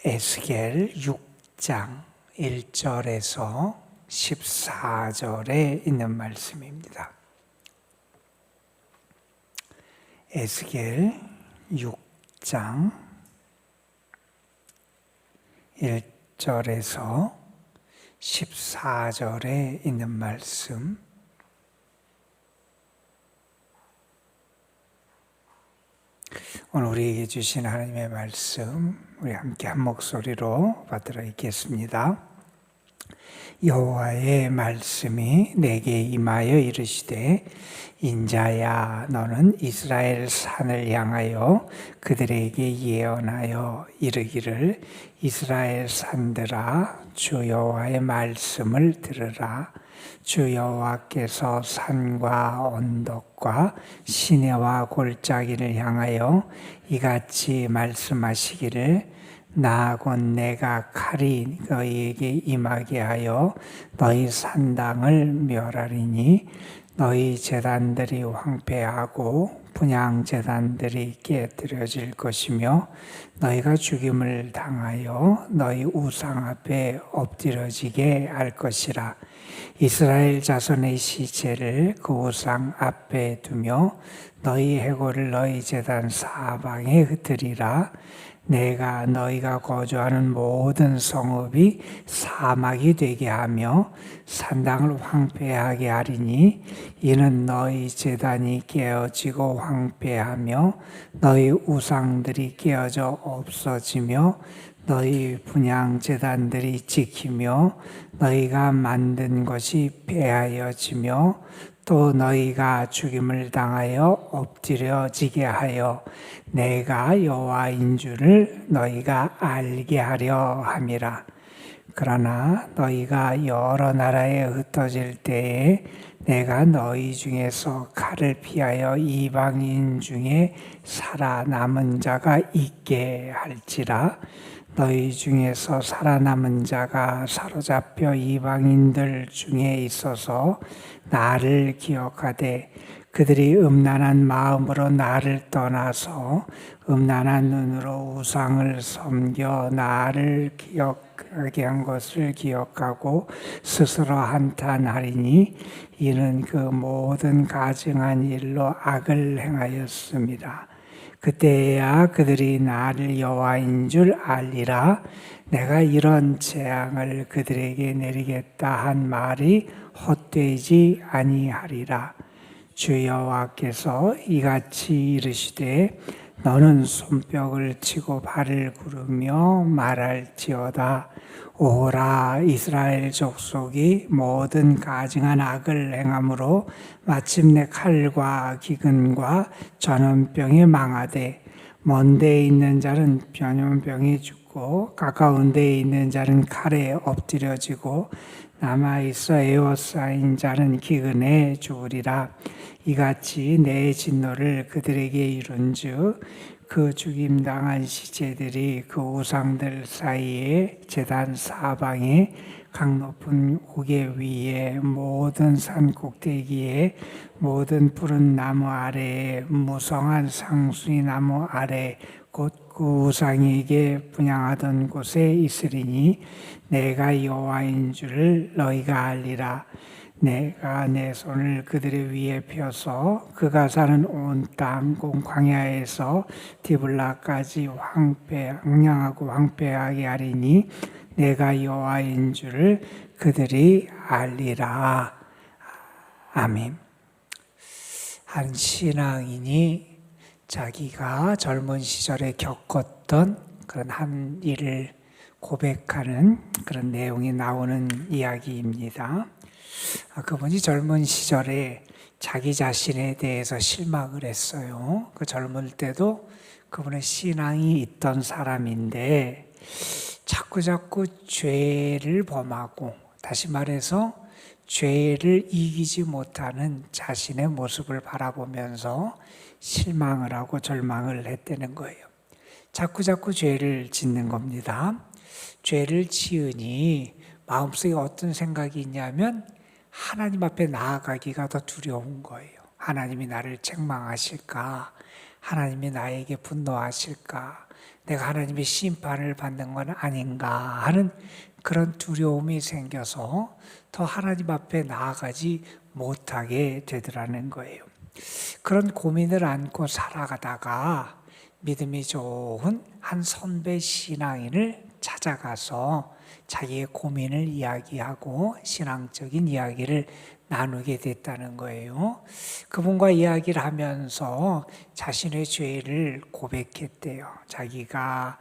에스겔 6장 1절에서 14절에 있는 말씀입니다. 에스겔 6장 1절에서 14절에 있는 말씀, 오늘 우리에게 주신 하나님의 말씀 우리 함께 한 목소리로 받들어 읽겠습니다. 여호와의 말씀이 내게 임하여 이르시되, 인자야, 너는 이스라엘 산을 향하여 그들에게 예언하여 이르기를, 이스라엘 산들아, 주 여호와의 말씀을 들으라. 주 여호와께서 산과 언덕과 시내와 골짜기를 향하여 이같이 말씀하시기를, 나 곧 내가 칼이 너희에게 임하게 하여 너희 산당을 멸하리니 너희 제단들이 황폐하고 분향 제단들이 깨뜨려질 것이며 너희가 죽임을 당하여 너희 우상 앞에 엎드려지게 할 것이라. 이스라엘 자손의 시체를 그 우상 앞에 두며 너희 해골을 너희 제단 사방에 흩으리라. 내가 너희가 거주하는 모든 성읍이 사막이 되게 하며 산당을 황폐하게 하리니, 이는 너희 제단이 깨어지고 황폐하며 너희 우상들이 깨어져 없어지며 너희 분향 제단들이 지키며 너희가 만든 것이 폐하여지며 또 너희가 죽임을 당하여 엎드려지게 하여 내가 여호와인 줄을 너희가 알게 하려 함이라. 그러나 너희가 여러 나라에 흩어질 때에 내가 너희 중에서 칼을 피하여 이방인 중에 살아남은 자가 있게 할지라. 너희 중에서 살아남은 자가 사로잡혀 이방인들 중에 있어서 나를 기억하되 그들이 음란한 마음으로 나를 떠나서 음란한 눈으로 우상을 섬겨 나를 기억하게 한 것을 기억하고 스스로 한탄하리니, 이는 그 모든 가증한 일로 악을 행하였습니다. 그때야 그들이 나를 여호와인 줄 알리라. 내가 이런 재앙을 그들에게 내리겠다 한 말이 헛되지 아니하리라. 주 여호와께서 이같이 이르시되, 너는 손뼉을 치고 발을 구르며 말할지어다. 오라, 이스라엘 족속이 모든 가증한 악을 행함으로 마침내 칼과 기근과 전염병에 망하되, 먼 데에 있는 자는 전염병에 죽고 가까운 데에 있는 자는 칼에 엎드려지고 남아있어 에워싸인 자는 기근에 죽으리라. 이같이 내 진노를 그들에게 이룬즉 그 죽임당한 시체들이 그 우상들 사이에 제단 사방에 각 높은 고개 위에 모든 산 꼭대기에 모든 푸른 나무 아래에 무성한 상수리 나무 아래 곧 그 우상에게 분향하던 곳에 있으리니, 내가 여호와인 줄을 너희가 알리라. 내가 내 손을 그들의 위에 펴서 그가 사는 온 땅 곧 광야에서 디블라까지 황량하고 황폐하게 하리니, 내가 여호와인 줄을 그들이 알리라. 아멘. 한 신앙인이 자기가 젊은 시절에 겪었던 그런 한 일을 고백하는 그런 내용이 나오는 이야기입니다. 그분이 젊은 시절에 자기 자신에 대해서 실망을 했어요. 그 젊을 때도 그분의 신앙이 있던 사람인데 자꾸 죄를 범하고, 다시 말해서 죄를 이기지 못하는 자신의 모습을 바라보면서 실망을 하고 절망을 했다는 거예요. 자꾸 죄를 짓는 겁니다. 죄를 지으니 마음속에 어떤 생각이 있냐면 하나님 앞에 나아가기가 더 두려운 거예요. 하나님이 나를 책망하실까? 하나님이 나에게 분노하실까? 내가 하나님의 심판을 받는 건 아닌가 하는 그런 두려움이 생겨서 더 하나님 앞에 나아가지 못하게 되더라는 거예요. 그런 고민을 안고 살아가다가 믿음이 좋은 한 선배 신앙인을 찾아가서 자기의 고민을 이야기하고 신앙적인 이야기를 나누게 됐다는 거예요. 그분과 이야기를 하면서 자신의 죄를 고백했대요. 자기가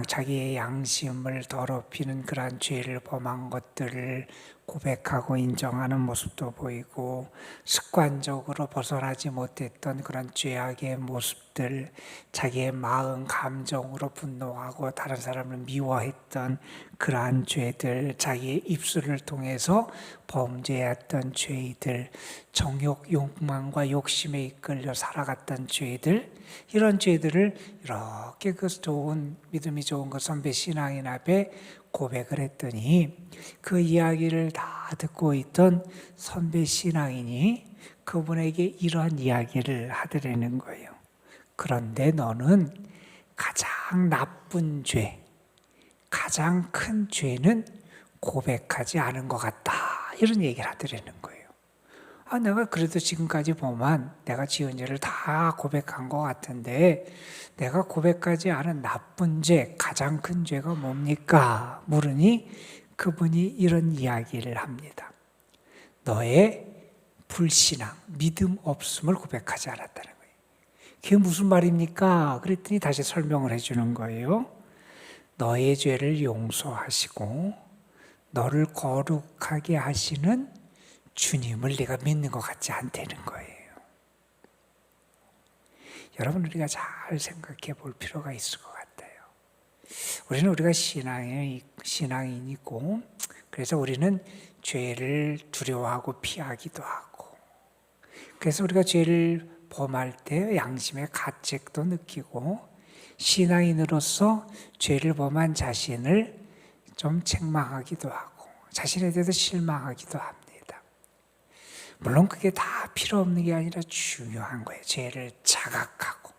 자기의 양심을 더럽히는 그러한 죄를 범한 것들을 고백하고 인정하는 모습도 보이고, 습관적으로 벗어나지 못했던 그런 죄악의 모습들, 자기의 마음 감정으로 분노하고 다른 사람을 미워했던 그러한 죄들, 자기의 입술을 통해서 범죄했던 죄들, 정욕, 욕망과 욕심에 이끌려 살아갔던 죄들, 이런 죄들을 이렇게 그 좋은 믿음이 좋은 그 선배 신앙인 앞에 고백을 했더니, 그 이야기를 다 듣고 있던 선배 신앙인이 그분에게 이러한 이야기를 하더라는 거예요. 그런데 너는 가장 나쁜 죄, 가장 큰 죄는 고백하지 않은 것 같다, 이런 얘기를 하더라는 거예요. 내가 그래도 지금까지 보면 내가 지은 죄를 다 고백한 것 같은데, 내가 고백하지 않은 나쁜 죄, 가장 큰 죄가 뭡니까? 물으니 그분이 이런 이야기를 합니다. 너의 불신앙, 믿음 없음을 고백하지 않았다는 거예요. 그게 무슨 말입니까? 그랬더니 다시 설명을 해주는 거예요. 너의 죄를 용서하시고 너를 거룩하게 하시는 주님을 네가 믿는 것 같지 않다는 거예요. 여러분, 우리가 잘 생각해 볼 필요가 있을 것 같아요. 우리가 신앙인이고, 그래서 우리는 죄를 두려워하고 피하기도 하고, 그래서 우리가 죄를 범할 때 양심의 가책도 느끼고, 신앙인으로서 죄를 범한 자신을 좀 책망하기도 하고, 자신에 대해서 실망하기도 합니다. 물론 그게 다 필요 없는 게 아니라 중요한 거예요. 죄를 자각하고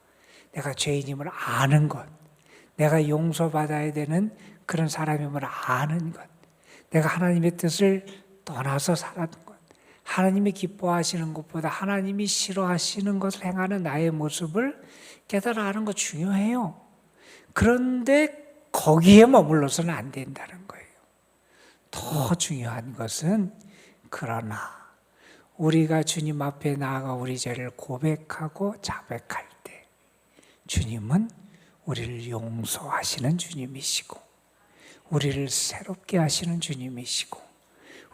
내가 죄인임을 아는 것, 내가 용서받아야 되는 그런 사람임을 아는 것, 내가 하나님의 뜻을 떠나서 살았던 것, 하나님이 기뻐하시는 것보다 하나님이 싫어하시는 것을 행하는 나의 모습을 깨달아 아는 거 중요해요. 그런데 거기에 머물러서는 안 된다는 거예요. 더 중요한 것은, 그러나 우리가 주님 앞에 나아가 우리 죄를 고백하고 자백할 때 주님은 우리를 용서하시는 주님이시고, 우리를 새롭게 하시는 주님이시고,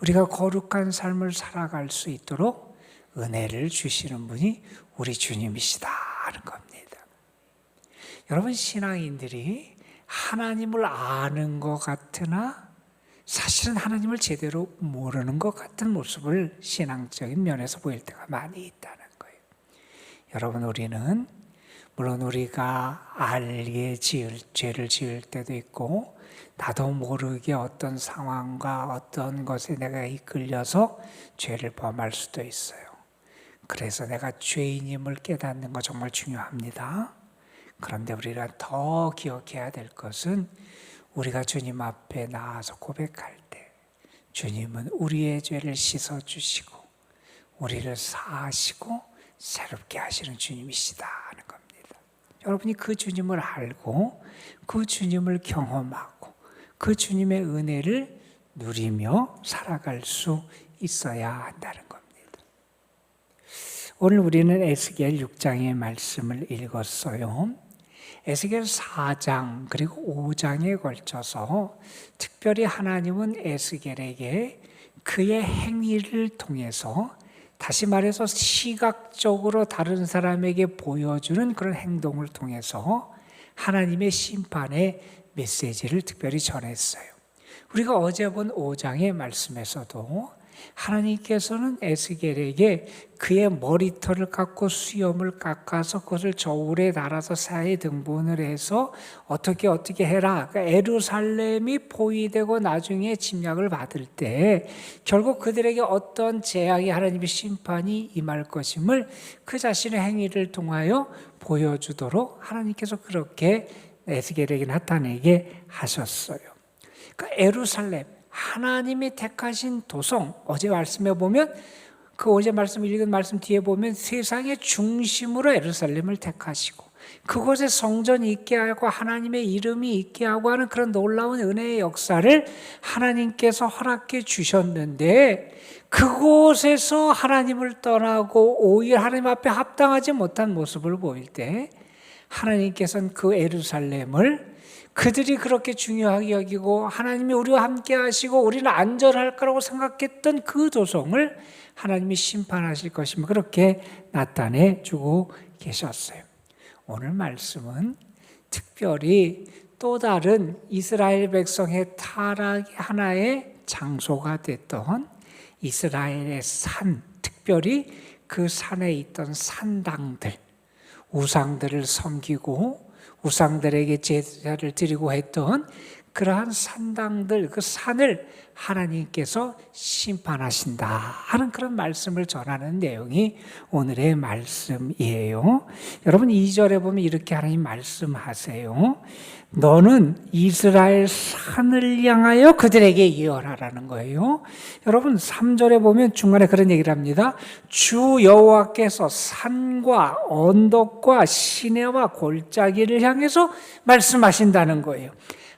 우리가 거룩한 삶을 살아갈 수 있도록 은혜를 주시는 분이 우리 주님이시다 하는 겁니다. 여러분, 신앙인들이 하나님을 아는 것 같으나 사실은 하나님을 제대로 모르는 것 같은 모습을 신앙적인 면에서 보일 때가 많이 있다는 거예요. 여러분, 우리는 물론 우리가 알게 죄를 지을 때도 있고, 나도 모르게 어떤 상황과 어떤 것에 내가 이끌려서 죄를 범할 수도 있어요. 그래서 내가 죄인임을 깨닫는 거 정말 중요합니다. 그런데 우리가 더 기억해야 될 것은, 우리가 주님 앞에 나와서 고백할 때 주님은 우리의 죄를 씻어주시고 우리를 사하시고 새롭게 하시는 주님이시다 하는 겁니다. 여러분이 그 주님을 알고 그 주님을 경험하고 그 주님의 은혜를 누리며 살아갈 수 있어야 한다는 겁니다. 오늘 우리는 에스겔 6장의 말씀을 읽었어요. 에스겔 4장 그리고 5장에 걸쳐서 특별히 하나님은 에스겔에게 그의 행위를 통해서, 다시 말해서 시각적으로 다른 사람에게 보여주는 그런 행동을 통해서 하나님의 심판의 메시지를 특별히 전했어요. 우리가 어제 본 5장의 말씀에서도 하나님께서는 에스겔에게 그의 머리털을 깎고 수염을 깎아서 그것을 저울에 달아서 사에 등분을 해서 어떻게 해라. 그러니까 예루살렘이 포위되고 나중에 침략을 받을 때 결국 그들에게 어떤 재앙이, 하나님의 심판이 임할 것임을 그 자신의 행위를 통하여 보여주도록 하나님께서 그렇게 에스겔에게 나타내게 하셨어요. 그러니까 예루살렘, 하나님이 택하신 도성, 어제 말씀해 보면 그 어제 말씀 읽은 말씀 뒤에 보면 세상의 중심으로 예루살렘을 택하시고 그곳에 성전이 있게 하고 하나님의 이름이 있게 하고 하는 그런 놀라운 은혜의 역사를 하나님께서 허락해 주셨는데, 그곳에서 하나님을 떠나고 오히려 하나님 앞에 합당하지 못한 모습을 보일 때 하나님께서는 그 예루살렘을 그들이 그렇게 중요하게 여기고 하나님이 우리와 함께 하시고 우리는 안전할 거라고 생각했던 그 도성을 하나님이 심판하실 것임을 그렇게 나타내 주고 계셨어요. 오늘 말씀은 특별히 또 다른 이스라엘 백성의 타락의 하나의 장소가 됐던 이스라엘의 산, 특별히 그 산에 있던 산당들, 우상들을 섬기고 우상들에게 제사를 드리고 했던 그러한 산당들, 그 산을 하나님께서 심판하신다 하는 그런 말씀을 전하는 내용이 오늘의 말씀이에요. 여러분 2절에 보면 이렇게 하나님 말씀하세요. 너는 이스라엘 산을 향하여 그들에게 예언하라는 거예요. 여러분 3절에 보면 중간에 그런 얘기를 합니다. 주 여호와께서 산과 언덕과 시내와 골짜기를 향해서 말씀하신다는 거예요.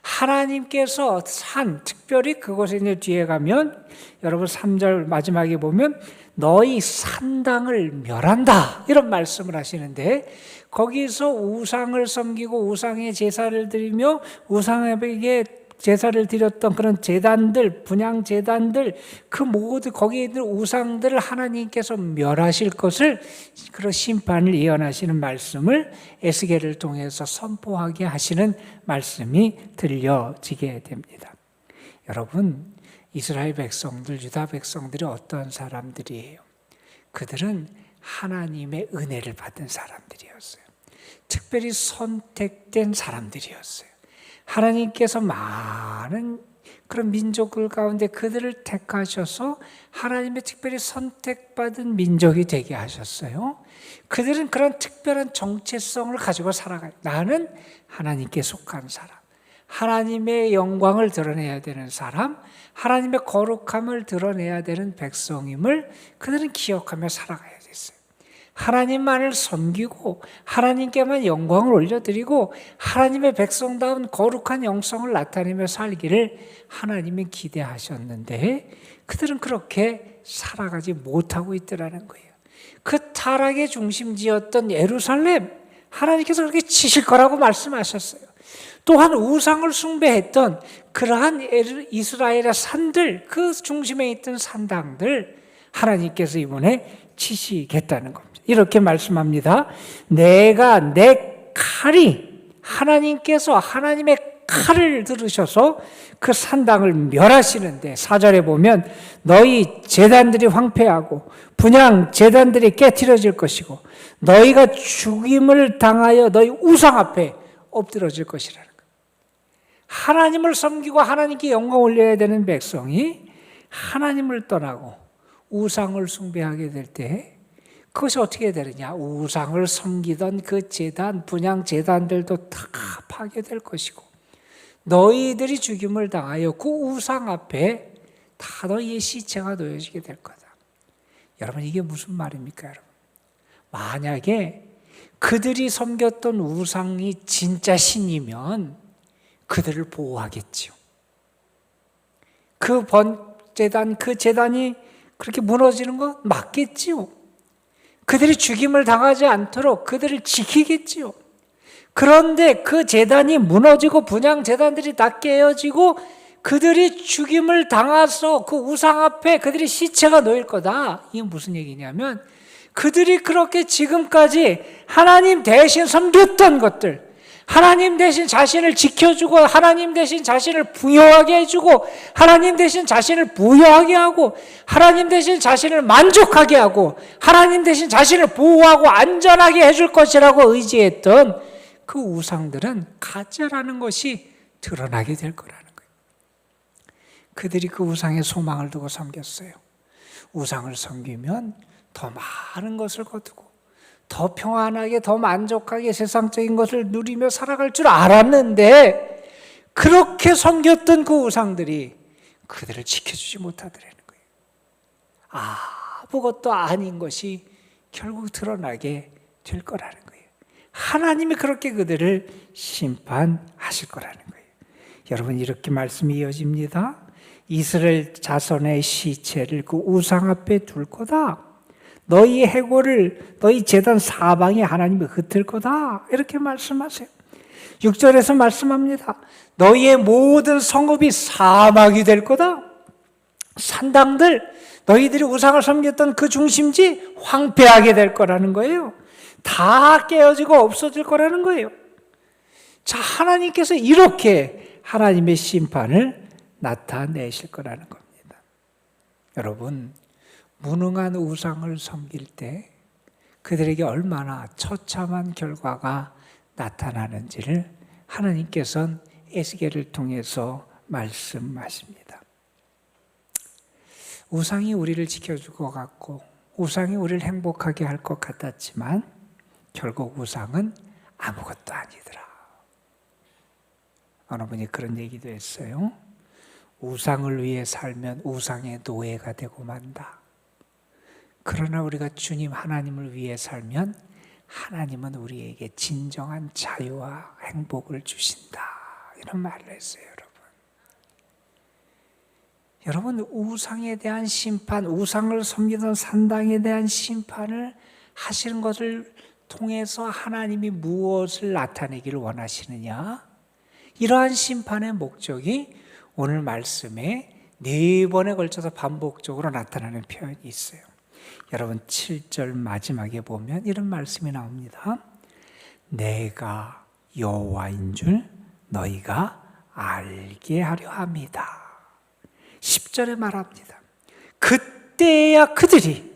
하나님께서 산, 특별히 그곳에 이제 뒤에 가면 여러분 3절 마지막에 보면 너희 산당을 멸한다 이런 말씀을 하시는데, 거기서 우상을 섬기고 우상의 제사를 드리며 우상에게 제사를 드렸던 그런 제단들, 분향 제단들, 그 모두 거기에 있는 우상들을 하나님께서 멸하실 것을, 그런 심판을 예언하시는 말씀을 에스겔을 통해서 선포하게 하시는 말씀이 들려지게 됩니다. 여러분, 이스라엘 백성들, 유다 백성들이 어떤 사람들이에요? 그들은 하나님의 은혜를 받은 사람들이었어요. 특별히 선택된 사람들이었어요. 하나님께서 많은 그런 민족들 가운데 그들을 택하셔서 하나님의 특별히 선택받은 민족이 되게 하셨어요. 그들은 그런 특별한 정체성을 가지고 살아가요. 나는 하나님께 속한 사람, 하나님의 영광을 드러내야 되는 사람, 하나님의 거룩함을 드러내야 되는 백성임을 그들은 기억하며 살아가야 됐어요. 하나님만을 섬기고 하나님께만 영광을 올려드리고 하나님의 백성다운 거룩한 영성을 나타내며 살기를 하나님이 기대하셨는데 그들은 그렇게 살아가지 못하고 있더라는 거예요. 그 타락의 중심지였던 예루살렘, 하나님께서 그렇게 치실 거라고 말씀하셨어요. 또한 우상을 숭배했던 그러한 이스라엘의 산들, 그 중심에 있던 산당들 하나님께서 이번에 치시겠다는 겁니다. 이렇게 말씀합니다. 내가 내 칼이, 하나님께서 하나님의 칼을 들으셔서 그 산당을 멸하시는데 4절에 보면 너희 제단들이 황폐하고 분향 제단들이 깨트려질 것이고 너희가 죽임을 당하여 너희 우상 앞에 엎드러질 것이라는 거예요. 하나님을 섬기고 하나님께 영광 올려야 되는 백성이 하나님을 떠나고 우상을 숭배하게 될 때 그것이 어떻게 되느냐? 우상을 섬기던 그 제단, 분향 제단들도 다 파괴될 것이고 너희들이 죽임을 당하여 그 우상 앞에 다 너희의 시체가 놓여지게 될 거다. 여러분 이게 무슨 말입니까? 여러분, 만약에 그들이 섬겼던 우상이 진짜 신이면 그들을 보호하겠지요. 그 번제단, 그 제단이 그렇게 무너지는 거 맞겠지요. 그들이 죽임을 당하지 않도록 그들을 지키겠지요. 그런데 그 제단이 무너지고 분향 제단들이 다 깨어지고 그들이 죽임을 당해서 그 우상 앞에 그들의 시체가 놓일 거다. 이게 무슨 얘기냐면 그들이 그렇게 지금까지 하나님 대신 섬겼던 것들, 하나님 대신 자신을 지켜주고 하나님 대신 자신을 부여하게 해주고 하나님 대신 자신을 부여하게 하고 하나님 대신 자신을 만족하게 하고 하나님 대신 자신을 보호하고 안전하게 해줄 것이라고 의지했던 그 우상들은 가짜라는 것이 드러나게 될 거라는 거예요. 그들이 그 우상의 소망을 두고 섬겼어요. 우상을 섬기면 더 많은 것을 거두고 더 평안하게, 더 만족하게 세상적인 것을 누리며 살아갈 줄 알았는데 그렇게 섬겼던 그 우상들이 그들을 지켜주지 못하더라는 거예요. 아무것도 아닌 것이 결국 드러나게 될 거라는 거예요. 하나님이 그렇게 그들을 심판하실 거라는 거예요. 여러분, 이렇게 말씀이 이어집니다. 이스라엘 자손의 시체를 그 우상 앞에 둘 거다. 너희 해골을 너희 제단 사방에 하나님이 흩을 거다. 이렇게 말씀하세요. 6절에서 말씀합니다. 너희의 모든 성읍이 사막이 될 거다. 산당들, 너희들이 우상을 섬겼던 그 중심지 황폐하게 될 거라는 거예요. 다 깨어지고 없어질 거라는 거예요. 자, 하나님께서 이렇게 하나님의 심판을 나타내실 거라는 겁니다. 여러분, 무능한 우상을 섬길 때 그들에게 얼마나 처참한 결과가 나타나는지를 하나님께서는 에스겔을 통해서 말씀하십니다. 우상이 우리를 지켜줄 것 같고 우상이 우리를 행복하게 할 것 같았지만 결국 우상은 아무것도 아니더라. 어느 분이 그런 얘기도 했어요. 우상을 위해 살면 우상의 노예가 되고 만다. 그러나 우리가 주님 하나님을 위해 살면 하나님은 우리에게 진정한 자유와 행복을 주신다. 이런 말을 했어요, 여러분. 여러분, 우상에 대한 심판, 우상을 섬기던 산당에 대한 심판을 하시는 것을 통해서 하나님이 무엇을 나타내기를 원하시느냐? 이러한 심판의 목적이 오늘 말씀에 4번에 걸쳐서 반복적으로 나타나는 표현이 있어요. 여러분, 7절 마지막에 보면 이런 말씀이 나옵니다. 내가 여호와인 줄 너희가 알게 하려 합니다. 10절에 말합니다. 그때야 그들이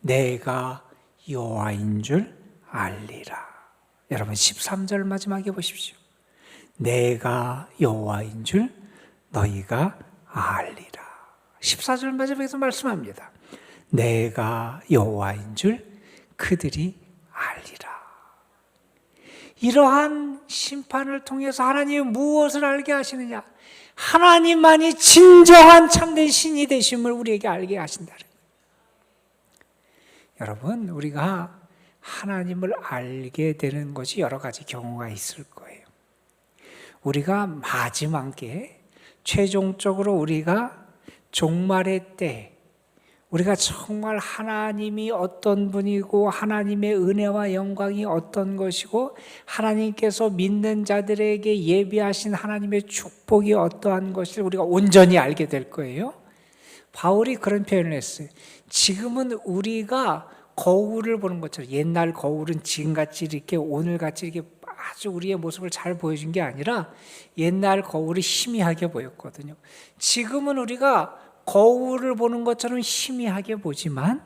내가 여호와인 줄 알리라. 여러분, 13절 마지막에 보십시오. 내가 여호와인 줄 너희가 알리라. 14절 마지막에서 말씀합니다. 내가 여호와인 줄 그들이 알리라. 이러한 심판을 통해서 하나님이 무엇을 알게 하시느냐? 하나님만이 진정한 참된 신이 되심을 우리에게 알게 하신다는 거예요. 여러분, 우리가 하나님을 알게 되는 것이 여러 가지 경우가 있을 거예요. 우리가 마지막에 최종적으로 우리가 종말의 때 우리가 정말 하나님이 어떤 분이고 하나님의 은혜와 영광이 어떤 것이고 하나님께서 믿는 자들에게 예비하신 하나님의 축복이 어떠한 것을 우리가 온전히 알게 될 거예요. 바울이 그런 표현을 했어요. 지금은 우리가 거울을 보는 것처럼, 옛날 거울은 지금같이 이렇게 오늘같이 이렇게 아주 우리의 모습을 잘 보여준 게 아니라 옛날 거울이 희미하게 보였거든요. 지금은 우리가 거울을 보는 것처럼 희미하게 보지만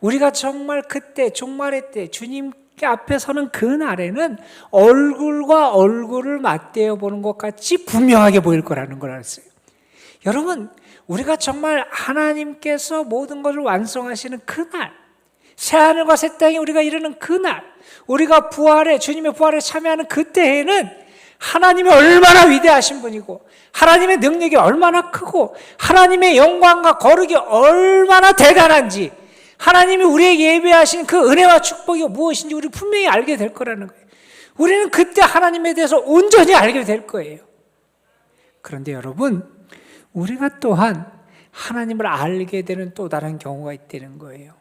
우리가 정말 그때 종말의 때 주님 앞에 서는 그 날에는 얼굴과 얼굴을 맞대어 보는 것 같이 분명하게 보일 거라는 걸 알았어요. 여러분, 우리가 정말 하나님께서 모든 것을 완성하시는 그날, 새하늘과 새 땅에 우리가 이르는 그날, 우리가 부활에, 주님의 부활에 참여하는 그때에는 하나님이 얼마나 위대하신 분이고 하나님의 능력이 얼마나 크고 하나님의 영광과 거룩이 얼마나 대단한지, 하나님이 우리에게 예배하신 그 은혜와 축복이 무엇인지 우리 분명히 알게 될 거라는 거예요. 우리는 그때 하나님에 대해서 온전히 알게 될 거예요. 그런데 여러분, 우리가 또한 하나님을 알게 되는 또 다른 경우가 있다는 거예요.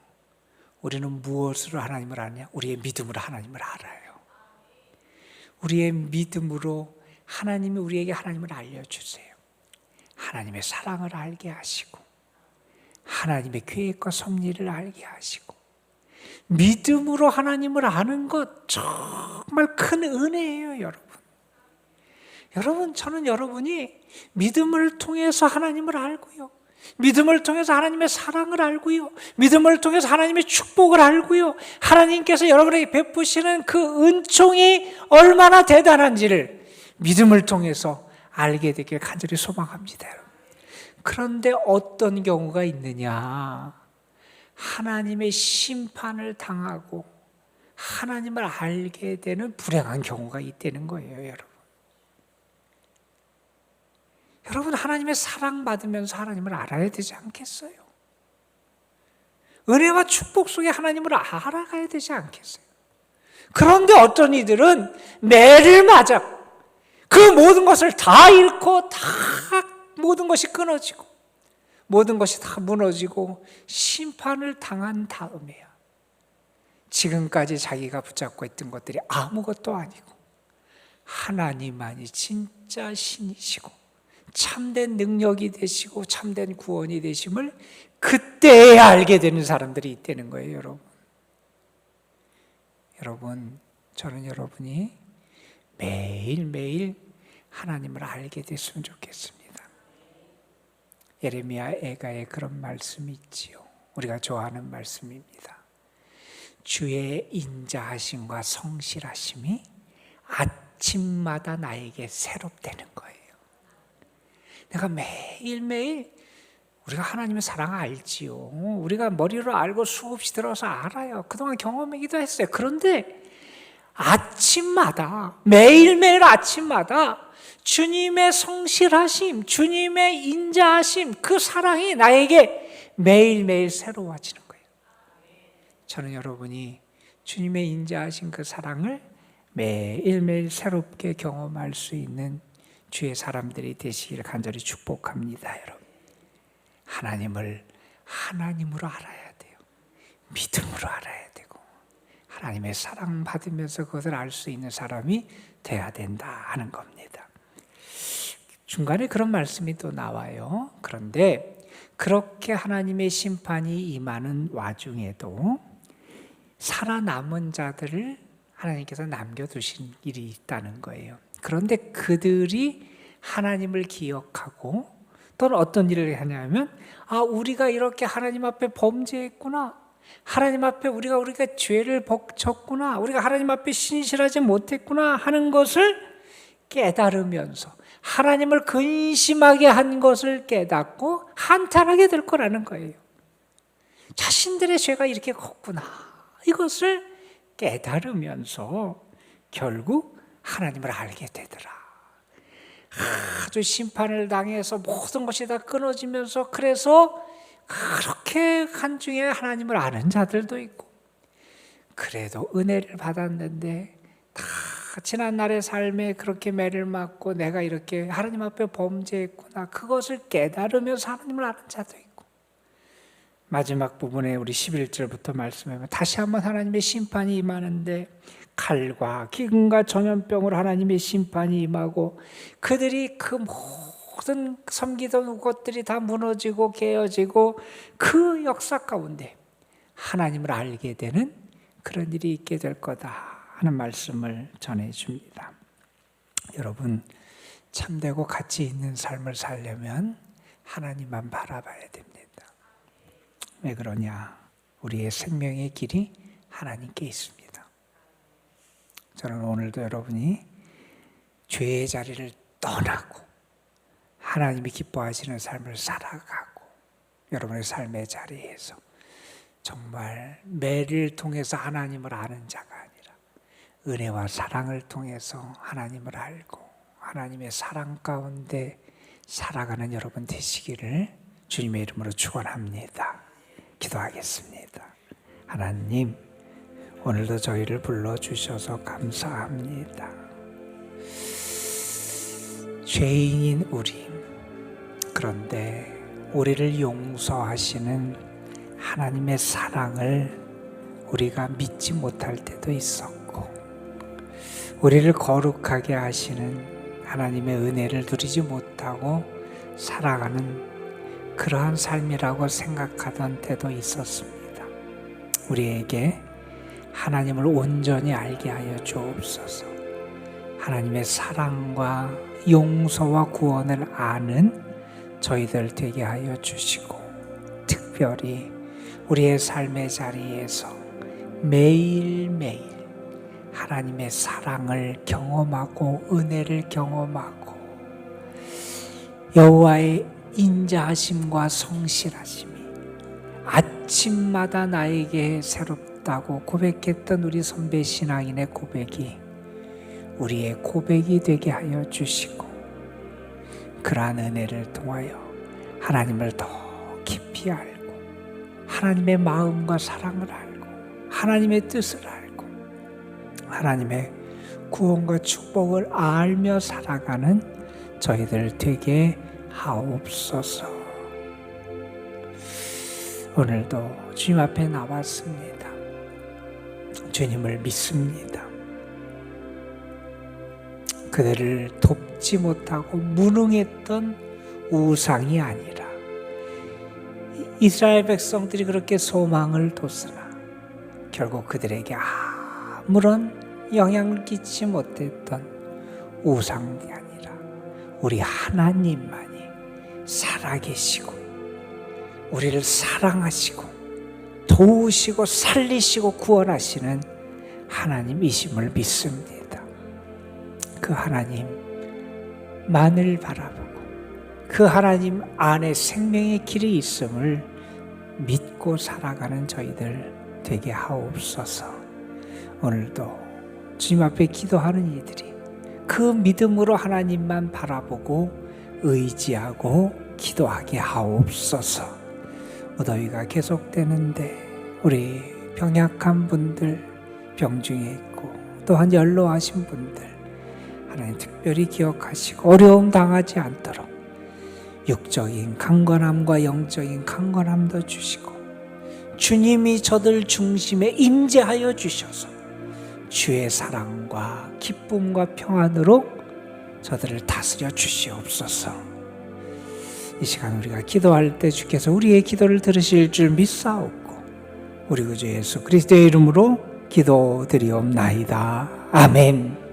우리는 무엇으로 하나님을 아냐? 우리의 믿음으로 하나님을 알아요. 우리의 믿음으로 하나님이 우리에게 하나님을 알려주세요. 하나님의 사랑을 알게 하시고 하나님의 계획과 섭리를 알게 하시고, 믿음으로 하나님을 아는 것 정말 큰 은혜예요, 여러분. 여러분, 저는 여러분이 믿음을 통해서 하나님을 알고요, 믿음을 통해서 하나님의 사랑을 알고요, 믿음을 통해서 하나님의 축복을 알고요, 하나님께서 여러분에게 베푸시는 그 은총이 얼마나 대단한지를 믿음을 통해서 알게 되길 간절히 소망합니다. 그런데 어떤 경우가 있느냐? 하나님의 심판을 당하고 하나님을 알게 되는 불행한 경우가 있다는 거예요, 여러분. 여러분, 하나님의 사랑받으면서 하나님을 알아야 되지 않겠어요? 은혜와 축복 속에 하나님을 알아가야 되지 않겠어요? 그런데 어떤 이들은 매를 맞아 그 모든 것을 다 잃고 다 모든 것이 끊어지고 모든 것이 다 무너지고 심판을 당한 다음에야 지금까지 자기가 붙잡고 있던 것들이 아무것도 아니고 하나님만이 진짜 신이시고 참된 능력이 되시고 참된 구원이 되심을 그때야 알게 되는 사람들이 있다는 거예요, 여러분. 여러분, 저는 여러분이 매일매일 하나님을 알게 됐으면 좋겠습니다. 예레미야 애가에 그런 말씀이 있지요. 우리가 좋아하는 말씀입니다. 주의 인자하심과 성실하심이 아침마다 나에게 새롭다는 거예요. 내가 매일매일 우리가 하나님의 사랑을 알지요. 우리가 머리로 알고 수없이 들어서 알아요. 그동안 경험하기도 했어요. 그런데 아침마다, 매일매일 아침마다 주님의 성실하심, 주님의 인자하심, 그 사랑이 나에게 매일매일 새로워지는 거예요. 저는 여러분이 주님의 인자하심 그 사랑을 매일매일 새롭게 경험할 수 있는 주의 사람들이 되시기를 간절히 축복합니다, 여러분. 하나님을 하나님으로 알아야 돼요. 믿음으로 알아야 되고 하나님의 사랑 받으면서 그것을 알 수 있는 사람이 돼야 된다 하는 겁니다. 중간에 그런 말씀이 또 나와요. 그런데 그렇게 하나님의 심판이 임하는 와중에도 살아남은 자들을 하나님께서 남겨두신 일이 있다는 거예요. 그런데 그들이 하나님을 기억하고 또는 어떤 일을 하냐면 우리가 이렇게 하나님 앞에 범죄했구나, 하나님 앞에 우리가 죄를 졌구나, 우리가 하나님 앞에 신실하지 못했구나 하는 것을 깨달으면서 하나님을 근심하게 한 것을 깨닫고 한탄하게 될 거라는 거예요. 자신들의 죄가 이렇게 컸구나, 이것을 깨달으면서 결국 하나님을 알게 되더라. 아주 심판을 당해서 모든 것이 다 끊어지면서 그래서 그렇게 한중에 하나님을 아는 자들도 있고, 그래도 은혜를 받았는데 다 지난 날의 삶에 그렇게 매를 맞고 내가 이렇게 하나님 앞에 범죄했구나, 그것을 깨달으면서 하나님을 아는 자도 있고, 마지막 부분에 우리 11절부터 말씀하면 다시 한번 하나님의 심판이 임하는데 칼과 기근과 전염병으로 하나님의 심판이 임하고 그들이 그 모든 섬기던 것들이 다 무너지고 깨어지고 그 역사 가운데 하나님을 알게 되는 그런 일이 있게 될 거다 하는 말씀을 전해줍니다. 여러분, 참되고 가치 있는 삶을 살려면 하나님만 바라봐야 됩니다. 왜 그러냐? 우리의 생명의 길이 하나님께 있습니다. 저는 오늘도 여러분이 죄의 자리를 떠나고 하나님이 기뻐하시는 삶을 살아가고 여러분의 삶의 자리에서 정말 매를 통해서 하나님을 아는 자가 아니라 은혜와 사랑을 통해서 하나님을 알고 하나님의 사랑 가운데 살아가는 여러분 되시기를 주님의 이름으로 축원합니다. 기도하겠습니다. 하나님, 오늘도 저희를 불러주셔서 감사합니다. 죄인인 우리, 그런데 우리를 용서하시는 하나님의 사랑을 우리가 믿지 못할 때도 있었고, 우리를 거룩하게 하시는 하나님의 은혜를 누리지 못하고 살아가는 그러한 삶이라고 생각하던 때도 있었습니다. 우리에게 하나님을 온전히 알게 하여 주옵소서. 하나님의 사랑과 용서와 구원을 아는 저희들 되게 하여 주시고, 특별히 우리의 삶의 자리에서 매일매일 하나님의 사랑을 경험하고 은혜를 경험하고 여호와의 인자하심과 성실하심이 아침마다 나에게 없다고 고백했던 우리 선배 신앙인의 고백이 우리의 고백이 되게 하여 주시고, 그러한 은혜를 통하여 하나님을 더 깊이 알고 하나님의 마음과 사랑을 알고 하나님의 뜻을 알고 하나님의 구원과 축복을 알며 살아가는 저희들 되게 하옵소서. 오늘도 주님 앞에 나왔습니다. 주님을 믿습니다. 그들을 돕지 못하고 무능했던 우상이 아니라 이스라엘 백성들이 그렇게 소망을 뒀으나 결국 그들에게 아무런 영향을 끼치지 못했던 우상이 아니라 우리 하나님만이 살아계시고 우리를 사랑하시고 도우시고 살리시고 구원하시는 하나님이심을 믿습니다. 그 하나님만을 바라보고 그 하나님 안에 생명의 길이 있음을 믿고 살아가는 저희들 되게 하옵소서. 오늘도 주님 앞에 기도하는 이들이 그 믿음으로 하나님만 바라보고 의지하고 기도하게 하옵소서. 무더위가 계속되는데 우리 병약한 분들, 병중에 있고 또한 연로하신 분들 하나님 특별히 기억하시고 어려움 당하지 않도록 육적인 강건함과 영적인 강건함도 주시고 주님이 저들 중심에 임재하여 주셔서 주의 사랑과 기쁨과 평안으로 저들을 다스려 주시옵소서. 이 시간 우리가 기도할 때 주께서 우리의 기도를 들으실 줄 믿사옵고 우리 구주 예수 그리스도의 이름으로 기도드리옵나이다. 아멘.